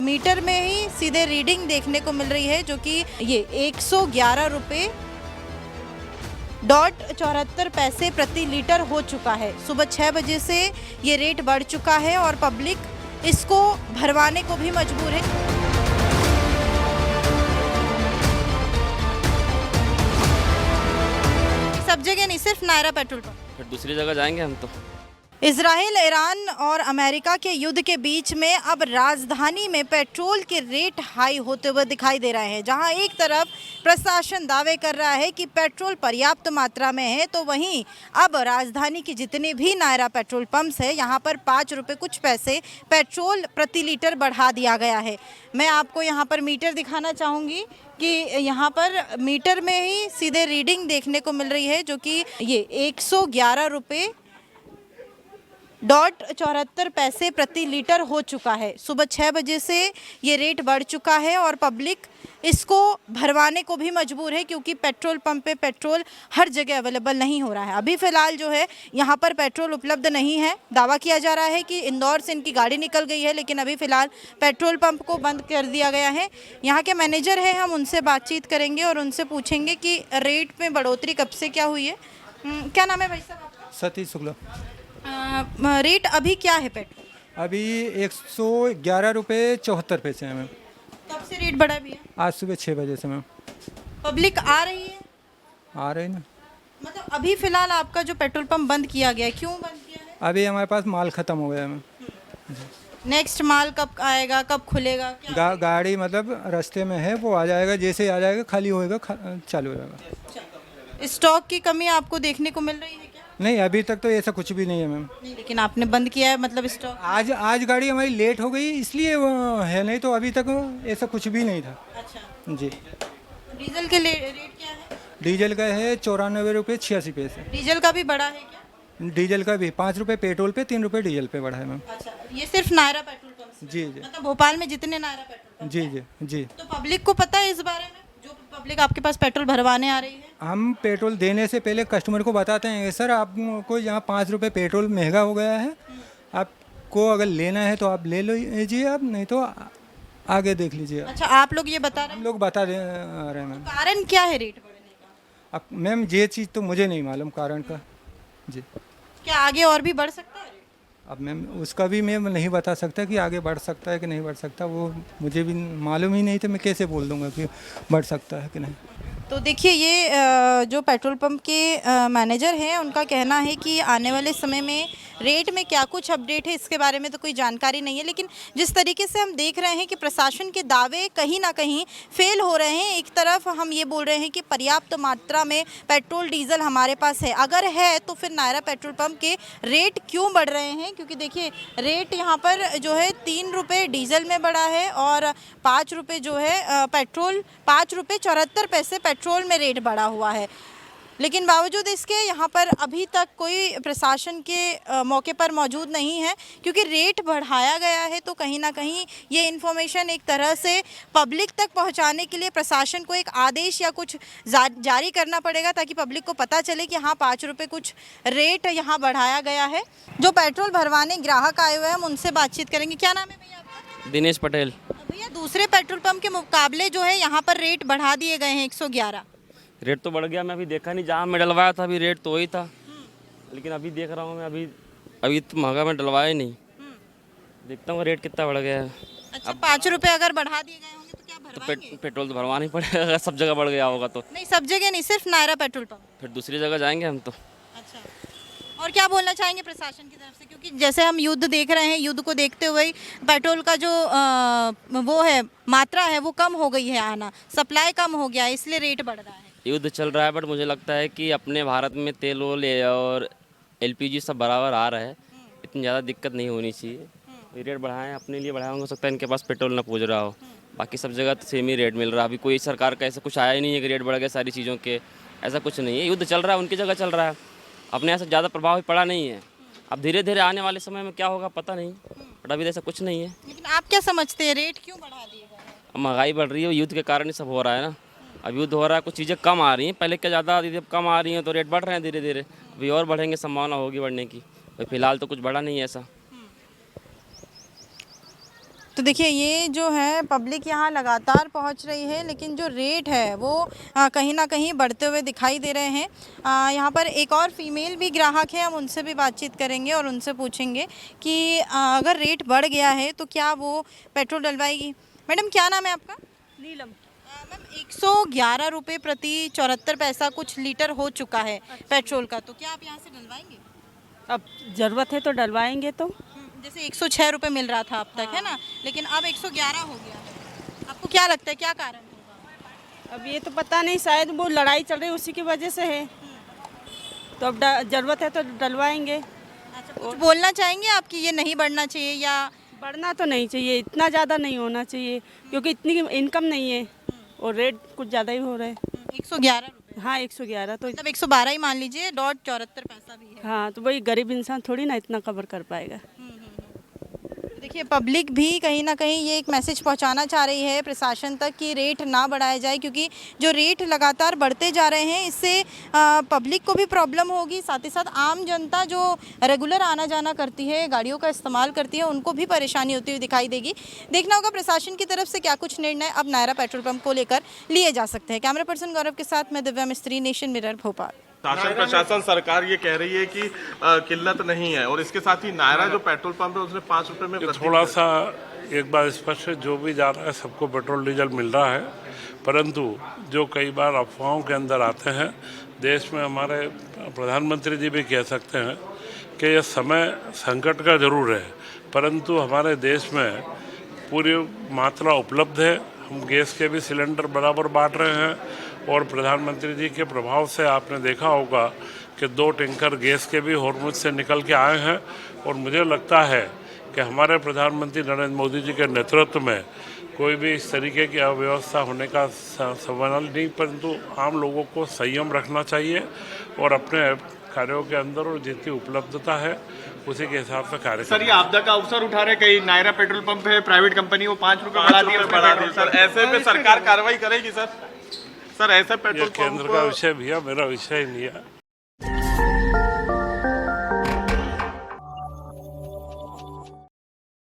Metre में ही सीधे reading देखने को मिल रही है, जो कि ये 111 रुपये .74 प्रति लीटर हो चुका है। सुबह 6 बजे से ये रेट बढ़ चुका है और पब्लिक इसको भरवाने को भी मजबूर है। सब जगह नहीं, सिर्फ नायरा पेट्रोल पंप। फिर दूसरी जगह जाएंगे हम तो। इजराइल, ईरान और अमेरिका के युद्ध के बीच में अब राजधानी में पेट्रोल के रेट हाई होते हुए दिखाई दे रहे हैं। जहां एक तरफ प्रशासन दावे कर रहा है कि पेट्रोल पर्याप्त मात्रा में है, तो वहीं अब राजधानी के जितने भी नायरा पेट्रोल पंप्स है, यहां पर 5 रुपये कुछ पैसे पेट्रोल प्रति लीटर बढ़ा दिया गया है। मैं आपको यहां पर मीटर दिखाना चाहूँगी कि यहाँ पर मीटर में ही सीधे रीडिंग देखने को मिल रही है, जो कि ये 111 रुपये .74 प्रति लीटर हो चुका है। सुबह 6 बजे से ये रेट बढ़ चुका है और पब्लिक इसको भरवाने को भी मजबूर है, क्योंकि पेट्रोल पंप पे पेट्रोल हर जगह अवेलेबल नहीं हो रहा है। अभी फ़िलहाल जो है यहाँ पर पेट्रोल उपलब्ध नहीं है। दावा किया जा रहा है कि इंदौर से इनकी गाड़ी निकल गई है, लेकिन अभी फ़िलहाल पेट्रोल पंप को बंद कर दिया गया है। यहाँ के मैनेजर हैं, हम उनसे बातचीत करेंगे और उनसे पूछेंगे कि रेट में बढ़ोतरी कब से क्या हुई है। क्या नाम है भाई साहब आपका? सतीश शुक्ला। रेट अभी क्या है पेट्रोल? अभी 111 रुपये 74 पैसे हैं मैम। कब से रेट बढ़ा भी है? आज सुबह 6 बजे से मैम। पब्लिक आ रही है? आ रहे हैं ना। मतलब अभी फिलहाल आपका जो पेट्रोल पंप बंद किया गया है, क्यों बंद किया है? अभी हमारे पास माल ख़त्म हो गया है मैम। नेक्स्ट माल कब आएगा, कब खुलेगा? क्या गाड़ी मतलब रास्ते में है, वो आ जाएगा। जैसे ही आ जाएगा खाली होएगा चालू हो जाएगा। स्टॉक की कमी आपको देखने को मिल रही है क्या? नहीं, अभी तक तो ऐसा कुछ भी नहीं है मैम। नहीं, लेकिन आपने बंद किया है मतलब स्टॉक। आज गाड़ी हमारी लेट हो गई इसलिए वो है, नहीं तो अभी तक ऐसा कुछ भी नहीं था। अच्छा जी। डीजल के रेट क्या है? डीजल का है 94 रुपये 86 पैसे। डीजल का भी बढ़ा है क्या? डीजल का भी 5 रुपये पेट्रोल पे, 3 रुपये डीजल पे बढ़ा है मैम। अच्छा, ये सिर्फ नायरा पेट्रोल पंप? जी जी मतलब भोपाल में जितने नायरा पेट्रोल पंप जी जी जी। तो पब्लिक को पता है इस बारे में, जो पब्लिक आपके पास पेट्रोल भरवाने आ रही है? हम पेट्रोल देने से पहले कस्टमर को बताते हैं, सर आपको यहाँ 5 रुपये पेट्रोल महंगा हो गया है, आपको अगर लेना है तो आप ले लीजिए, आप नहीं तो आगे देख लीजिए। अच्छा, आप लोग ये बता रहे हम हैं? लोग बता रहे हैं मैम। कारण क्या है रेट बढ़ने का? अब मैम ये चीज़ तो मुझे नहीं मालूम कारण का। जी। क्या आगे और भी बढ़ सकता है रेट? अब मैम उसका भी मैं नहीं बता सकता कि आगे बढ़ सकता है कि नहीं बढ़ सकता, वो मुझे भी मालूम ही नहीं, तो मैं कैसे बोल दूँगा कि बढ़ सकता है कि नहीं। तो देखिए, ये जो पेट्रोल पंप के मैनेजर हैं, उनका कहना है कि आने वाले समय में रेट में क्या कुछ अपडेट है इसके बारे में तो कोई जानकारी नहीं है, लेकिन जिस तरीके से हम देख रहे हैं कि प्रशासन के दावे कहीं ना कहीं फेल हो रहे हैं। एक तरफ हम ये बोल रहे हैं कि पर्याप्त मात्रा में पेट्रोल डीजल हमारे पास है, अगर है तो फिर नायरा पेट्रोल पंप के रेट क्यों बढ़ रहे हैं? क्योंकि देखिए, रेट यहाँ पर जो है 3 रुपये डीजल में बढ़ा है और 5 रुपये जो है पेट्रोल, 5 रुपये 74 पैसे पेट्रोल में रेट बढ़ा हुआ है। लेकिन बावजूद इसके यहाँ पर अभी तक कोई प्रशासन के मौके पर मौजूद नहीं है, क्योंकि रेट बढ़ाया गया है। तो कहीं ना कहीं ये इन्फॉर्मेशन एक तरह से पब्लिक तक पहुँचाने के लिए प्रशासन को एक आदेश या कुछ जारी करना पड़ेगा, ताकि पब्लिक को पता चले कि हाँ 5 रुपये कुछ रेट यहाँ बढ़ाया गया है। जो पेट्रोल भरवाने ग्राहक आए हुए हैं, हम उनसे बातचीत करेंगे। क्या नाम है भैया आपका? दिनेश पटेल। भैया, दूसरे पेट्रोल पंप के मुकाबले जो है यहाँ पर रेट बढ़ा दिए गए हैं 111। रेट तो बढ़ गया, मैं अभी देखा नहीं, जहाँ मैं डलवाया था अभी रेट तो वही था, लेकिन अभी देख रहा हूँ मैं, अभी तो महंगा मैं डलवाया ही नहीं। देखता हूँ रेट कितना बढ़ गया है। अच्छा, 5 रुपये अगर बढ़ा दिए गए होंगे तो क्या तो भरवाएंगे? पेट्रोल तो भरवाना ही पड़ेगा, अगर सब जगह बढ़ गया होगा तो। नहीं, सब जगह नहीं, सिर्फ नायरा पेट्रोल पंप। फिर दूसरी जगह जाएंगे हम तो। अच्छा, और क्या बोलना चाहेंगे प्रशासन की तरफ से? क्योंकि जैसे हम युद्ध देख रहे हैं, युद्ध को देखते हुए पेट्रोल का जो वो है मात्रा है वो कम हो गई है, आना सप्लाई कम हो गया है, इसलिए रेट बढ़ रहा है। युद्ध चल रहा है, बट मुझे लगता है कि अपने भारत में तेल और LPG सब बराबर आ रहा है, इतनी ज़्यादा दिक्कत नहीं होनी चाहिए। रेट बढ़ाएं, अपने लिए बढ़ाएं, हो सकता है इनके पास पेट्रोल ना पहुँच रहा हो, बाकी सब जगह तो सेम ही रेट मिल रहा है। अभी कोई सरकार का ऐसा कुछ आया ही नहीं है कि रेट बढ़ गया सारी चीज़ों के, ऐसा कुछ नहीं है। युद्ध चल रहा है, उनकी जगह चल रहा है, अपने यहाँ से ज़्यादा प्रभाव भी पड़ा नहीं है। अब धीरे धीरे आने वाले समय में क्या होगा पता नहीं, बट अभी ऐसा कुछ नहीं है। लेकिन आप क्या समझते हैं, रेट क्यों बढ़ा दिए गए हैं? अब महंगाई बढ़ रही है, युद्ध के कारण ही सब हो रहा है ना। अब युद्ध हो रहा है, कुछ चीज़ें कम आ रही हैं, पहले क्या ज़्यादा आती थी, अब कम आ रही हैं, तो रेट बढ़ रहे हैं धीरे धीरे। अभी और बढ़ेंगे, संभावना होगी बढ़ने की। फिलहाल तो कुछ बढ़ा नहीं है ऐसा। तो देखिए ये जो है पब्लिक यहाँ लगातार पहुँच रही है, लेकिन जो रेट है वो कहीं ना कहीं बढ़ते हुए दिखाई दे रहे हैं। यहाँ पर एक और फीमेल भी ग्राहक है, हम उनसे भी बातचीत करेंगे और उनसे पूछेंगे कि अगर रेट बढ़ गया है तो क्या वो पेट्रोल डलवाएगी। मैडम क्या नाम है आपका? नीलम। मैम 111 रुपये प्रति 74 पैसा कुछ लीटर हो चुका है पेट्रोल का, तो क्या आप यहाँ से डलवाएंगे? अब ज़रूरत है तो डलवाएंगे तो। जैसे 106 रुपये मिल रहा था अब तक, है ना, लेकिन अब 111 हो गया है। आपको क्या लगता है क्या कारण होगा? अब ये तो पता नहीं, शायद वो लड़ाई चल रही है उसी की वजह से है। तो अब ज़रूरत है तो डलवाएंगे। अच्छा, कुछ बोलना चाहेंगे आप कि ये नहीं बढ़ना चाहिए या? बढ़ना तो नहीं चाहिए, इतना ज़्यादा नहीं होना चाहिए क्योंकि इतनी इनकम नहीं है और रेट कुछ ज़्यादा ही हो रहा है। 111 रुपये, हाँ 111 तो। मतलब 112 ही मान लीजिए, .74 पैसा भी है। हाँ तो वही गरीब इंसान थोड़ी ना इतना कवर कर पाएगा। देखिए पब्लिक भी कहीं ना कहीं ये एक मैसेज पहुंचाना चाह रही है प्रशासन तक कि रेट ना बढ़ाया जाए, क्योंकि जो रेट लगातार बढ़ते जा रहे हैं इससे पब्लिक को भी प्रॉब्लम होगी, साथ ही साथ आम जनता जो रेगुलर आना जाना करती है, गाड़ियों का इस्तेमाल करती है, उनको भी परेशानी होती हुई दिखाई देगी। देखना होगा प्रशासन की तरफ से क्या कुछ निर्णय अब नायरा पेट्रोल पंप को लेकर लिए जा सकते हैं। कैमरा पर्सन गौरव के साथ मैं दिव्या मिस्त्री, नेशन मिरर, भोपाल। शासन प्रशासन सरकार ये कह रही है कि किल्लत नहीं है, और इसके साथ ही नायरा जो पेट्रोल पंप है उसने 5 रुपए में वृद्धि थोड़ा सा एक बार स्पष्ट है, जो भी जा रहा है सबको पेट्रोल डीजल मिल रहा है, परंतु जो कई बार अफवाहों के अंदर आते हैं, देश में हमारे प्रधानमंत्री जी भी कह सकते हैं कि यह समय संकट का जरूर है, परंतु हमारे देश में पूरी मात्रा उपलब्ध है। हम गैस के भी सिलेंडर बराबर बांट रहे हैं और प्रधानमंत्री जी के प्रभाव से आपने देखा होगा कि 2 टैंकर गैस के भी हॉर्मुज से निकल के आए हैं, और मुझे लगता है कि हमारे प्रधानमंत्री नरेंद्र मोदी जी के नेतृत्व में कोई भी इस तरीके की अव्यवस्था होने का सवाल नहीं, परंतु आम लोगों को संयम रखना चाहिए और अपने कार्यों के अंदर और जितनी उपलब्धता है उसी के हिसाब से कार्य। सर ये आपदा का अवसर उठा रहे कई नायरा पेट्रोल पंप है, प्राइवेट कंपनी वो 5 रुपए बढ़ा दिए सर, ऐसे में सरकार कार्रवाई करेगी सर? सर ऐसे पेट्रोल केंद्र का विषय भी है, मेरा विषय नहीं है।